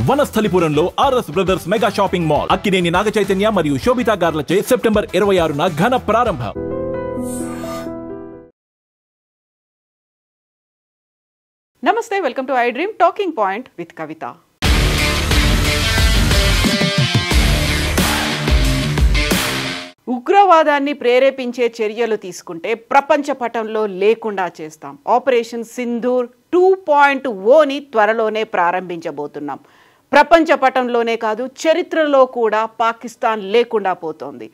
వనస్థలిపురంలో RS Brothers Mega Shopping Mall Akkineni Naga Chaitanya మరియు శోభితా గార్లచే September 26న ఘన ప్రారంభం. నమస్తే, welcome to I Dream Talking Point with Kavitha. ఉగ్రవాదాన్ని ప్రేరేపించే చర్యలు తీసుకుంటే ప్రపంచ పటంలో లేకుండా చేస్తాం. ఆపరేషన్ సింధూర్ 2.0ని త్వరలోనే ప్రారంభించబోతున్నాం. ప్రపంచ పటంలోనే కాదు, చరిత్రలో కూడా పాకిస్తాన్ లేకుండా పోతోంది.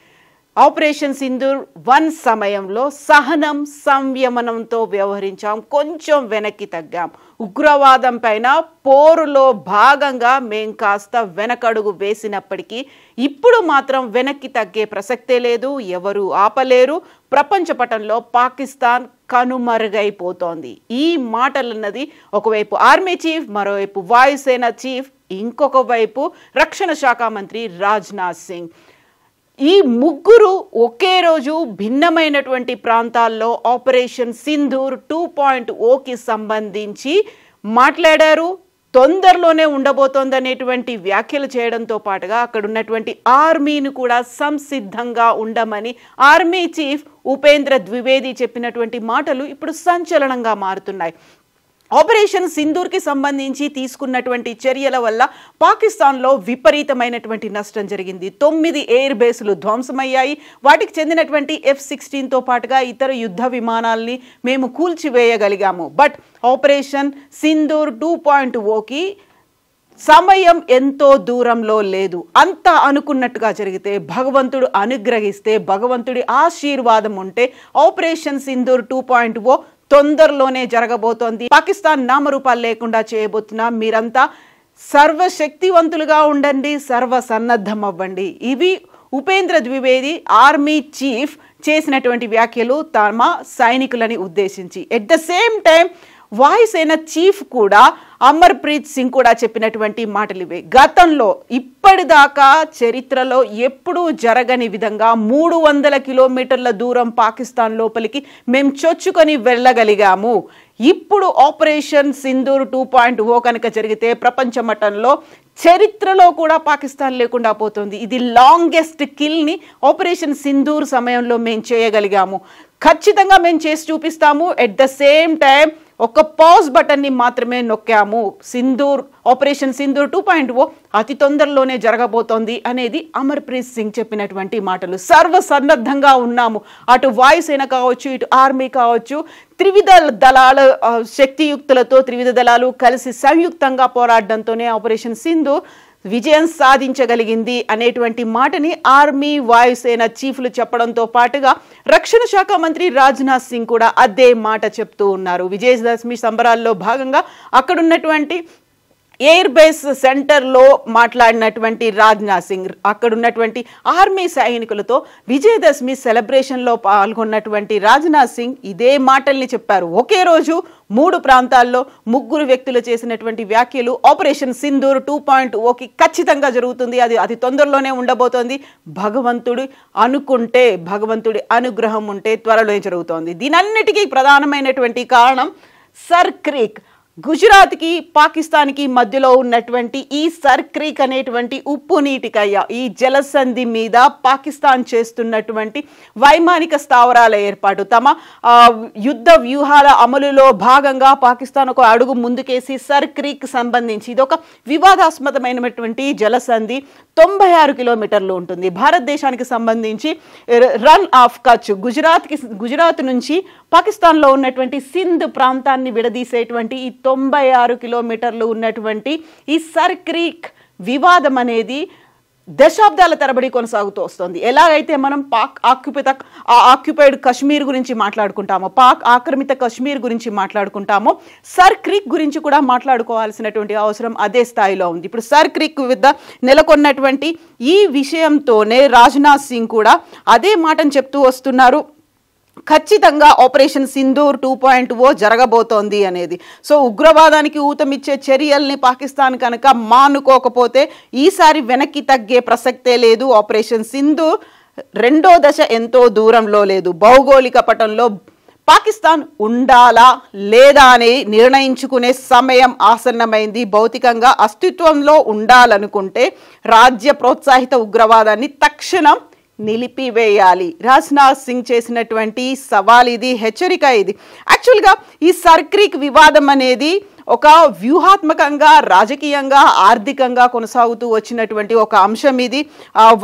ఆపరేషన్ సింధూర్ 1 సమయంలో సహనం సంయమనంతో వ్యవహరించాం, కొంచెం వెనక్కి తగ్గాం. ఉగ్రవాదం పైన పోరులో భాగంగా మేం కాస్త వెనకడుగు వేసినప్పటికీ ఇప్పుడు మాత్రం వెనక్కి తగ్గే ప్రసక్తే లేదు, ఎవరు ఆపలేరు. ప్రపంచ పటంలో పాకిస్తాన్ కనుమరుగైపోతోంది. ఈ మాటలన్నది ఒకవైపు ఆర్మీ చీఫ్, మరోవైపు వాయుసేన చీఫ్, ఇంకొక వైపు రక్షణ శాఖ మంత్రి రాజ్నాథ్ సింగ్. ఈ ముగ్గురు ఒకే రోజు భిన్నమైనటువంటి ప్రాంతాల్లో ఆపరేషన్ సింధూర్ 2.0కి సంబంధించి మాట్లాడారు. తొందరలోనే ఉండబోతోందనేటువంటి వ్యాఖ్యలు చేయడంతో పాటుగా అక్కడ ఉన్నటువంటి ఆర్మీని కూడా సంసిద్ధంగా ఉండమని ఆర్మీ చీఫ్ ఉపేంద్ర ద్వివేది చెప్పినటువంటి మాటలు ఇప్పుడు సంచలనంగా మారుతున్నాయి. ఆపరేషన్ సింధూర్కి సంబంధించి తీసుకున్నటువంటి చర్యల వల్ల పాకిస్తాన్లో విపరీతమైనటువంటి నష్టం జరిగింది. 9 ఎయిర్ బేసులు ధ్వంసమయ్యాయి. వాటికి చెందినటువంటి F-16తో పాటుగా ఇతర యుద్ధ విమానాల్ని మేము కూల్చివేయగలిగాము. బట్ ఆపరేషన్ సింధూర్ 2.0కి సమయం ఎంతో దూరంలో లేదు. అంతా అనుకున్నట్టుగా జరిగితే, భగవంతుడు అనుగ్రహిస్తే, భగవంతుడి ఆశీర్వాదం ఉంటే ఆపరేషన్ సింధూర్ 2.0 తొందరలోనే జరగబోతోంది. పాకిస్తాన్ నామరూపాలు లేకుండా చేయబోతున్నా. మీరంతా సర్వశక్తివంతులుగా ఉండండి, సర్వసన్నద్ధం అవ్వండి. ఇవి ఉపేంద్ర ద్వివేది ఆర్మీ చీఫ్ చేసినటువంటి వ్యాఖ్యలు తమ సైనికులని ఉద్దేశించి. ఎట్ ద సేమ్ టైం వాయుసేన చీఫ్ కూడా అమర్ప్రీత్ సింగ్ కూడా చెప్పినటువంటి మాటలు ఇవే. గతంలో ఇప్పటిదాకా చరిత్రలో ఎప్పుడూ జరగని విధంగా 300 కిలోమీటర్ల దూరం పాకిస్తాన్ లోపలికి మేము చొచ్చుకొని వెళ్ళగలిగాము. ఇప్పుడు ఆపరేషన్ సింధూర్ 2.0 కనుక జరిగితే ప్రపంచ మట్టంలో చరిత్రలో కూడా పాకిస్తాన్ లేకుండా పోతుంది. ఇది లాంగెస్ట్ కిల్ని ఆపరేషన్ సింధూర్ సమయంలో మేము చేయగలిగాము. ఖచ్చితంగా మేము చేసి చూపిస్తాము. ఎట్ ద సేమ్ టైం ఒక పాజ్ బటన్ని మాత్రమే నొక్కాము. ఆపరేషన్ సింధూర్ 2.0 అతి తొందరలోనే జరగబోతోంది అనేది అమర్ప్రీత్ సింగ్ చెప్పినటువంటి మాటలు. సర్వసన్నద్ధంగా ఉన్నాము. అటు వాయుసేన కావచ్చు, ఇటు ఆర్మీ కావచ్చు, త్రివిధ దళాల శక్తియుక్తులతో త్రివిధ దళాలు కలిసి సంయుక్తంగా పోరాడడంతోనే ఆపరేషన్ సింధూర్ విజయం సాధించగలిగింది అనేటువంటి మాటని ఆర్మీ వాయుసేన చీఫ్లు చెప్పడంతో పాటుగా రక్షణ శాఖ మంత్రి రాజ్నాథ్ సింగ్ కూడా అదే మాట చెప్తూ ఉన్నారు. విజయదశమి సంబరాల్లో భాగంగా అక్కడున్నటువంటి ఎయిర్ బేస్ సెంటర్లో మాట్లాడినటువంటి రాజ్నాథ్ సింగ్ అక్కడున్నటువంటి ఆర్మీ సైనికులతో విజయదశమి సెలబ్రేషన్లో పాల్గొన్నటువంటి రాజ్నాథ్ సింగ్ ఇదే మాటల్ని చెప్పారు. ఒకే రోజు 3 ప్రాంతాల్లో 3 వ్యక్తులు చేసినటువంటి వ్యాఖ్యలు ఆపరేషన్ సింధూర్ 2.0కి ఖచ్చితంగా జరుగుతుంది. అది అతి తొందరలోనే ఉండబోతోంది. భగవంతుడు అనుకుంటే, భగవంతుడి అనుగ్రహం ఉంటే త్వరలో జరుగుతోంది. దీనన్నిటికీ ప్రధానమైనటువంటి కారణం సర్ క్రీక్. గుజరాత్కి పాకిస్తాన్కి మధ్యలో ఉన్నటువంటి ఈ సర్ క్రీక్ అనేటువంటి ఉప్పు నీటి కయ్య, ఈ జలసంధి మీద పాకిస్తాన్ చేస్తున్నటువంటి వైమానిక స్థావరాల ఏర్పాటు, తమ యుద్ధ వ్యూహాల అమలులో భాగంగా పాకిస్తాన్ ఒక అడుగు ముందుకేసి సర్ క్రీక్ సంబంధించి ఇది ఒక వివాదాస్పదమైనటువంటి జలసంధి 96 కిలోమీటర్లు ఉంటుంది. భారతదేశానికి సంబంధించి రన్ ఆఫ్ కచ్, గుజరాత్ నుంచి పాకిస్తాన్లో ఉన్నటువంటి సింధ్ ప్రాంతాన్ని విడదీసేటువంటి ఈ 96 కిలోమీటర్లు ఉన్నటువంటి ఈ సర్ క్రీక్ వివాదం అనేది దశాబ్దాల తరబడి కొనసాగుతూ వస్తుంది. ఎలాగైతే మనం పాక్ ఆక్యుపైడ్ కశ్మీర్ గురించి మాట్లాడుకుంటామో, పాక్ ఆక్రమిత కశ్మీర్ గురించి మాట్లాడుకుంటామో, సర్ క్రీక్ గురించి కూడా మాట్లాడుకోవాల్సినటువంటి అవసరం అదే స్థాయిలో ఉంది. ఇప్పుడు సర్ క్రీక్ వద్ద నెలకొన్నటువంటి ఈ విషయంతోనే రాజ్నాథ్ సింగ్ కూడా అదే మాటను చెప్తూ వస్తున్నారు. ఖచ్చితంగా ఆపరేషన్ సింధూర్ 2.0 జరగబోతోంది అనేది. సో ఉగ్రవాదానికి ఊతమిచ్చే చర్యల్ని పాకిస్తాన్ కనుక మానుకోకపోతే ఈసారి వెనక్కి తగ్గే ప్రసక్తే లేదు. ఆపరేషన్ సింధూర్ 2వ దశ ఎంతో దూరంలో లేదు. భౌగోళిక పటంలో పాకిస్తాన్ ఉండాలా లేదా అని నిర్ణయించుకునే సమయం ఆసన్నమైంది. భౌతికంగా అస్తిత్వంలో ఉండాలనుకుంటే రాజ్య ప్రోత్సాహిత ఉగ్రవాదాన్ని తక్షణం నిలిపివేయాలి. రాజ్నాథ్ సింగ్ చేసినటువంటి సవాల్ ఇది, హెచ్చరిక ఇది. యాక్చువల్గా ఈ సర్క్రీక్ వివాదం అనేది ఒక వ్యూహాత్మకంగా, రాజకీయంగా, ఆర్థికంగా కొనసాగుతూ వచ్చినటువంటి ఒక అంశం ఇది.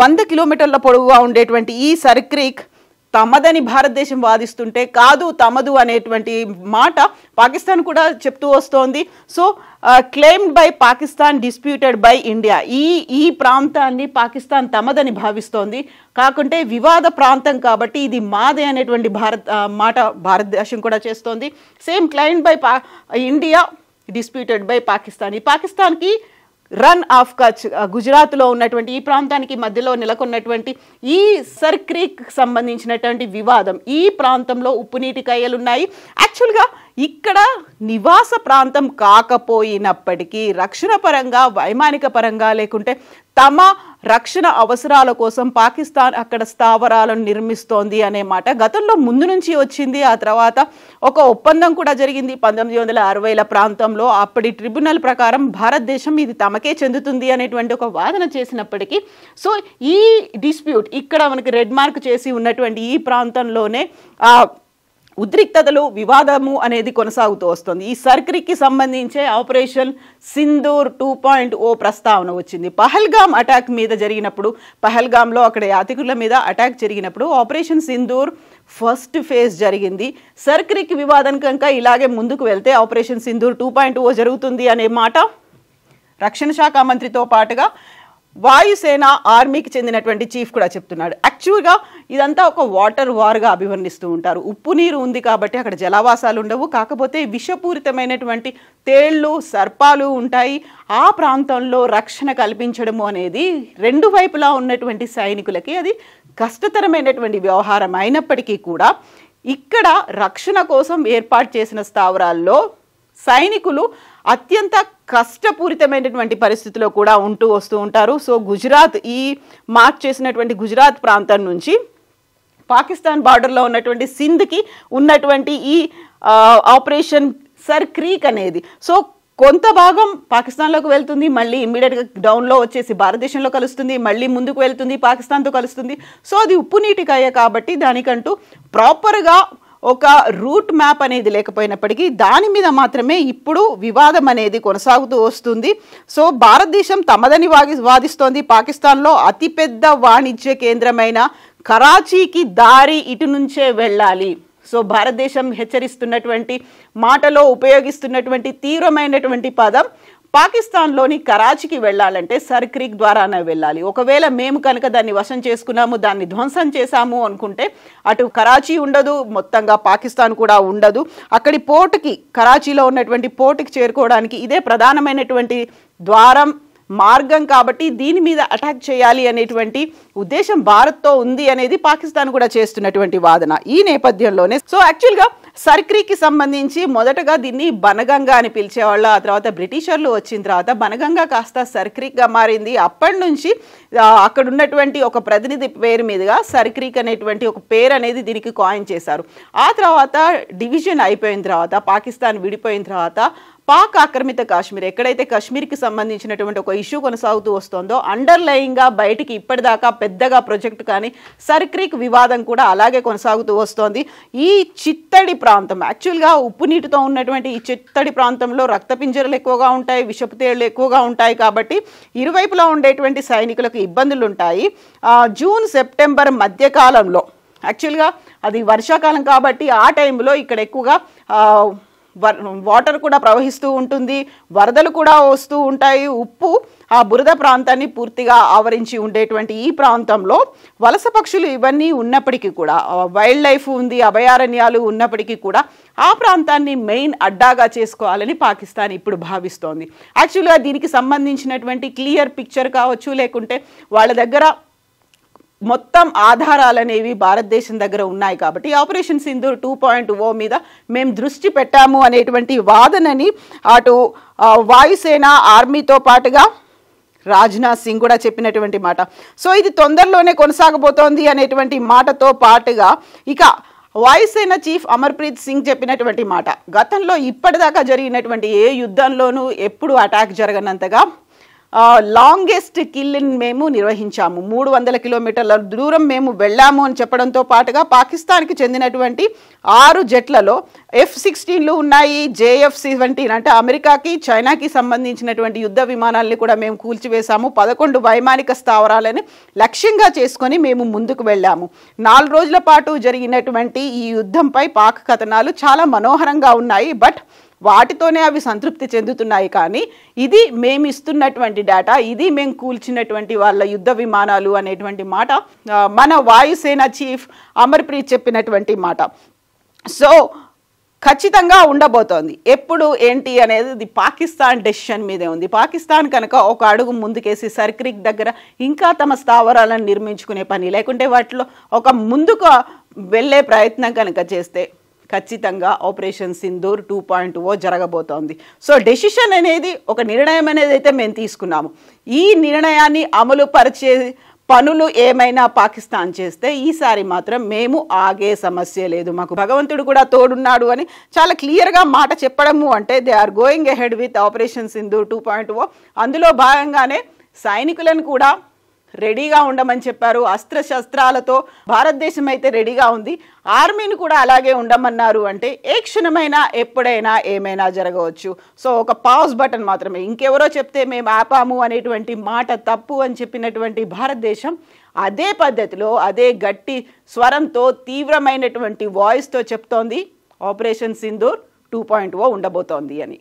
100 కిలోమీటర్ల పొడవుగా ఉండేటువంటి ఈ సర్క్రీక్ తమదని భారతదేశం వాదిస్తుంటే కాదు తమదు అనేటువంటి మాట పాకిస్తాన్ కూడా చెప్తూ వస్తోంది. So claimed by Pakistan, disputed by India. ఈ ప్రాంతాన్ని పాకిస్తాన్ తమదని భావిస్తోంది. కాకుంటే వివాద ప్రాంతం కాబట్టి ఇది మాదే అనేటువంటి మాట భారతదేశం కూడా చేస్తోంది. Same claimed by India, disputed by Pakistan. ఈ పాకిస్తాన్కి రన్ ఆఫ్ కచ్, గుజరాత్లో ఉన్నటువంటి ఈ ప్రాంతానికి మధ్యలో నెలకొన్నటువంటి ఈ సర్క్రీక్ సంబంధించినటువంటి వివాదం, ఈ ప్రాంతంలో ఉప్పునీటి కయ్యలున్నాయి. యాక్చువల్గా ఇక్కడ నివాస ప్రాంతం కాకపోయినప్పటికీ రక్షణ పరంగా, వైమానిక పరంగా, లేకుంటే తమ రక్షణ అవసరాల కోసం పాకిస్తాన్ అక్కడ స్థావరాలను నిర్మిస్తోంది అనే మాట గతంలో ముందు నుంచి వచ్చింది. ఆ తర్వాత ఒక ఒప్పందం కూడా జరిగింది 1960ల ప్రాంతంలో. అప్పటి ట్రిబ్యునల్ ప్రకారం భారతదేశం ఇది తమకే చెందుతుంది అనేటువంటి ఒక వాదన చేసినప్పటికీ, సో ఈ డిస్ప్యూట్ ఇక్కడ మనకి రెడ్ మార్క్ చేసి ఉన్నటువంటి ఈ ప్రాంతంలోనే ఉద్రిక్తతలు, వివాదము అనేది కొనసాగుతూ వస్తుంది. ఈ సర్క్రీక్కి సంబంధించే ఆపరేషన్ సింధూర్ 2.0 ప్రస్తావన వచ్చింది. పహల్గామ్ అటాక్ మీద జరిగినప్పుడు, పహల్గామ్లో అక్కడ యాత్రికుల మీద అటాక్ జరిగినప్పుడు ఆపరేషన్ సింధూర్ ఫస్ట్ ఫేజ్ జరిగింది. సర్క్రీక్ వివాదం కనుక ఇలాగే ముందుకు వెళ్తే ఆపరేషన్ సింధూర్ 2.0 జరుగుతుంది అనే మాట రక్షణ శాఖ మంత్రితో పాటుగా వాయుసేన, ఆర్మీకి చెందినటువంటి చీఫ్ కూడా చెప్తున్నాడు. యాక్చువల్గా ఇదంతా ఒక వాటర్ వార్గా అభివర్ణిస్తూ ఉంటారు. ఉప్పు నీరు ఉంది కాబట్టి అక్కడ జలావాసాలు ఉండవు. కాకపోతే విషపూరితమైనటువంటి తేళ్లు, సర్పాలు ఉంటాయి. ఆ ప్రాంతంలో రక్షణ కల్పించడము అనేది రెండు వైపులా ఉన్నటువంటి సైనికులకి అది కష్టతరమైనటువంటి వ్యవహారం అయినప్పటికీ కూడా ఇక్కడ రక్షణ కోసం ఏర్పాటు చేసిన స్థావరాల్లో సైనికులు అత్యంత కష్టపూరితమైనటువంటి పరిస్థితిలో కూడా వస్తూ ఉంటారు. సో గుజరాత్, ఈ మార్క్ చేసినటువంటి గుజరాత్ ప్రాంతం నుంచి పాకిస్తాన్ బార్డర్లో ఉన్నటువంటి సింధ్కి ఉన్నటువంటి ఈ ఆపరేషన్ సర్క్రీక్ అనేది, సో కొంత భాగం పాకిస్తాన్లోకి వెళ్తుంది, మళ్ళీ ఇమ్మీడియట్గా డౌన్లో వచ్చేసి భారతదేశంలో కలుస్తుంది, మళ్ళీ ముందుకు వెళ్తుంది, పాకిస్తాన్తో కలుస్తుంది. సో అది ఉప్పు నీటి కాయ కాబట్టి దానికంటూ ప్రాపర్గా ఒక రూట్ మ్యాప్ అనేది లేకపోయినప్పటికీ దాని మీద మాత్రమే ఇప్పుడు వివాదం అనేది కొనసాగుతూ వస్తుంది. సో భారతదేశం తమదని వాదిస్తోంది. పాకిస్తాన్లో అతిపెద్ద వాణిజ్య కేంద్రమైన కరాచీకి దారి ఇటు నుంచే వెళ్ళాలి. సో భారతదేశం హెచ్చరిస్తున్నటువంటి మాటలో ఉపయోగిస్తున్నటువంటి తీవ్రమైనటువంటి పదం, పాకిస్తాన్లోని కరాచీకి వెళ్ళాలంటే సర్క్రీక్ ద్వారానే వెళ్ళాలి. ఒకవేళ మేము కనుక దాన్ని వశం చేసుకున్నాము, దాన్ని ధ్వంసం చేశాము అనుకుంటే అటు కరాచీ ఉండదు, మొత్తంగా పాకిస్తాన్ కూడా ఉండదు. అక్కడి పోర్టుకి, కరాచీలో ఉన్నటువంటి పోర్టుకి చేరుకోవడానికి ఇదే ప్రధానమైనటువంటి ద్వారం, మార్గం కాబట్టి దీని మీద అటాక్ చేయాలి అనేటువంటి ఉద్దేశం భారత్తో ఉంది అనేది పాకిస్తాన్ కూడా చేస్తున్నటువంటి వాదన. ఈ నేపథ్యంలోనే సో యాక్చువల్గా సర్క్రీక్కి సంబంధించి మొదటగా దీన్ని బనగంగా అని పిలిచేవాళ్ళు. ఆ తర్వాత బ్రిటిషర్లు వచ్చిన తర్వాత బనగంగా కాస్త సర్క్రీక్గా మారింది. అప్పటి నుంచి అక్కడ ఉన్నటువంటి ఒక ప్రతినిధి పేరు మీదుగా సర్క్రీక్ అనేటువంటి ఒక పేరు అనేది దీనికి కాయిన్ చేశారు. ఆ తర్వాత డివిజన్ అయిపోయిన తర్వాత, పాకిస్తాన్ విడిపోయిన తర్వాత పాక్ ఆక్రమిత కాశ్మీర్, ఎక్కడైతే కాశ్మీర్కి సంబంధించినటువంటి ఒక ఇష్యూ కొనసాగుతూ వస్తుందో, అండర్లయింగ్గా బయటికి ఇప్పటిదాకా పెద్దగా ప్రొజెక్ట్ కానీ సర్క్రీక్ వివాదం కూడా అలాగే కొనసాగుతూ వస్తోంది. ఈ చిత్తడి ప్రాంతం, యాక్చువల్గా ఉప్పు నీటితో ఉన్నటువంటి ఈ చిత్తడి ప్రాంతంలో రక్తపింజరలు ఎక్కువగా ఉంటాయి, విషపు తేళ్లు ఎక్కువగా ఉంటాయి. కాబట్టి ఇరువైపులా ఉండేటువంటి సైనికులకు ఇబ్బందులు ఉంటాయి. జూన్, సెప్టెంబర్ మధ్యకాలంలో, యాక్చువల్గా అది వర్షాకాలం కాబట్టి ఆ టైంలో ఇక్కడ ఎక్కువగా వాటర్ కూడా ప్రవహిస్తూ ఉంటుంది, వరదలు కూడా వస్తూ ఉంటాయి. ఉప్పు ఆ బురద ప్రాంతాన్ని పూర్తిగా ఆవరించి ఉండేటువంటి ఈ ప్రాంతంలో వలస పక్షులు ఇవన్నీ ఉన్నప్పటికీ కూడా, వైల్డ్ లైఫ్ ఉంది, అభయారణ్యాలు ఉన్నప్పటికీ కూడా ఆ ప్రాంతాన్ని మెయిన్ అడ్డాగా చేసుకోవాలని పాకిస్తాన్ ఇప్పుడు భావిస్తోంది. యాక్చువల్గా దీనికి సంబంధించినటువంటి క్లియర్ పిక్చర్ కావచ్చు, లేకుంటే వాళ్ళ దగ్గర మొత్తం ఆధారాలనేవి భారతదేశం దగ్గర ఉన్నాయి కాబట్టి ఆపరేషన్ సింధూర్ 2.0 మీద మేము దృష్టి పెట్టాము అనేటువంటి వాదనని అటు వాయుసేన, ఆర్మీతో పాటుగా రాజ్నాథ్ సింగ్ కూడా చెప్పినటువంటి మాట. సో ఇది తొందరలోనే కొనసాగబోతోంది అనేటువంటి మాటతో పాటుగా ఇక వాయుసేన చీఫ్ అమర్ప్రీత్ సింగ్ చెప్పినటువంటి మాట, గతంలో ఇప్పటిదాకా జరిగినటువంటి ఏ యుద్ధంలోనూ ఎప్పుడు అటాక్ జరగనంతగా లాంగెస్ట్ కిల్ మేము నిర్వహించాము, 300 కిలోమీటర్ల దూరం మేము వెళ్ళాము అని చెప్పడంతో పాటుగా పాకిస్తాన్కి చెందినటువంటి 6 జెట్లలో F-16లు ఉన్నాయి, JF-17 అంటే అమెరికాకి చైనాకి సంబంధించినటువంటి యుద్ధ విమానాలని కూడా మేము కూల్చివేశాము, 11 వైమానిక స్థావరాలని లక్ష్యంగా చేసుకొని మేము ముందుకు వెళ్ళాము. 4 రోజుల పాటు జరిగినటువంటి ఈ యుద్ధంపై పాక్ కథనాలు చాలా మనోహరంగా ఉన్నాయి, బట్ వాటితోనే అవి సంతృప్తి చెందుతున్నాయి. కానీ ఇది మేము ఇస్తున్నటువంటి డేటా, ఇది మేము కూల్చినటువంటి వాళ్ళ యుద్ధ విమానాలు అనేటువంటి మాట మన వాయుసేన చీఫ్ అమర్ప్రీత్ చెప్పినటువంటి మాట. సో ఖచ్చితంగా ఉండబోతోంది. ఎప్పుడు ఏంటి అనేది పాకిస్తాన్ డెసిషన్ మీదే ఉంది. పాకిస్తాన్ కనుక ఒక అడుగు ముందుకేసి సర్క్రిక్ దగ్గర ఇంకా తమ స్థావరాలను నిర్మించుకునే పని, లేకుంటే వాటిలో ఒక ముందుకు వెళ్ళే ప్రయత్నం కనుక చేస్తే ఖచ్చితంగా ఆపరేషన్ సింధూర్ 2.0 జరగబోతోంది. సో డెసిషన్ అనేది, ఒక నిర్ణయం అనేది అయితే మేము తీసుకున్నాము. ఈ నిర్ణయాన్ని అమలు పరిచే పనులు ఏమైనా పాకిస్తాన్ చేస్తే ఈసారి మాత్రం మేము ఆగే సమస్య లేదు, మాకు భగవంతుడు కూడా తోడున్నాడు అని చాలా క్లియర్గా మాట చెప్పడము. అంటే they are going ahead with operation Sindoor 2.0. అందులో భాగంగానే సైనికులను కూడా రెడీగా ఉండమని చెప్పారు. అస్త్రశస్త్రాలతో భారతదేశం అయితే రెడీగా ఉంది, ఆర్మీని కూడా అలాగే ఉండమన్నారు. అంటే ఏ క్షణమైనా ఎప్పుడైనా ఏమైనా జరగవచ్చు. సో ఒక పాజ్ బటన్ మాత్రమే. ఇంకెవరో చెప్తే మేము ఆపాము అనేటువంటి మాట తప్పు అని చెప్పినటువంటి భారతదేశం అదే పద్ధతిలో, అదే గట్టి స్వరంతో, తీవ్రమైనటువంటి వాయిస్తో చెప్తోంది ఆపరేషన్ సింధూర్ 2.0 ఉండబోతోంది అని.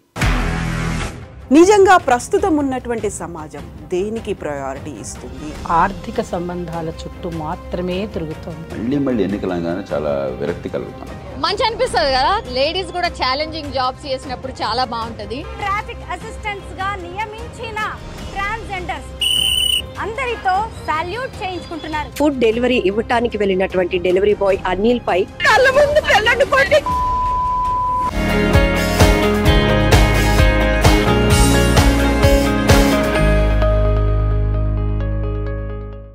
నిజంగా ప్రస్తుతం ఉన్నటువంటి సమాజం దేనికి ప్రయారిటీ ఇస్తుంది? ఆర్థిక సంబంధాల చుట్టూ మాత్రమే తిరుగుతుంది. మళ్ళీ ఎన్నికలంగానే చాలా విరక్తి కలుగుతాను. మంచి అనిపిస్తుంది కదా, లేడీస్ కూడా ఛాలెంజింగ్ జాబ్స్ చేసినప్పుడు చాలా బాగుంటది. ట్రాఫిక్ అసిస్టెంట్స్ గా నియమించిన ట్రాన్స్జెండర్స్ అందరితో సాల్యూట్ చేయించుకుంటున్నారు. ఫుడ్ డెలివరీ ఇవ్వటానికి వెళ్ళినటువంటి డెలివరీ బాయ్ అనిల్ పై కళ్ళ ముందు పెళ్ళండి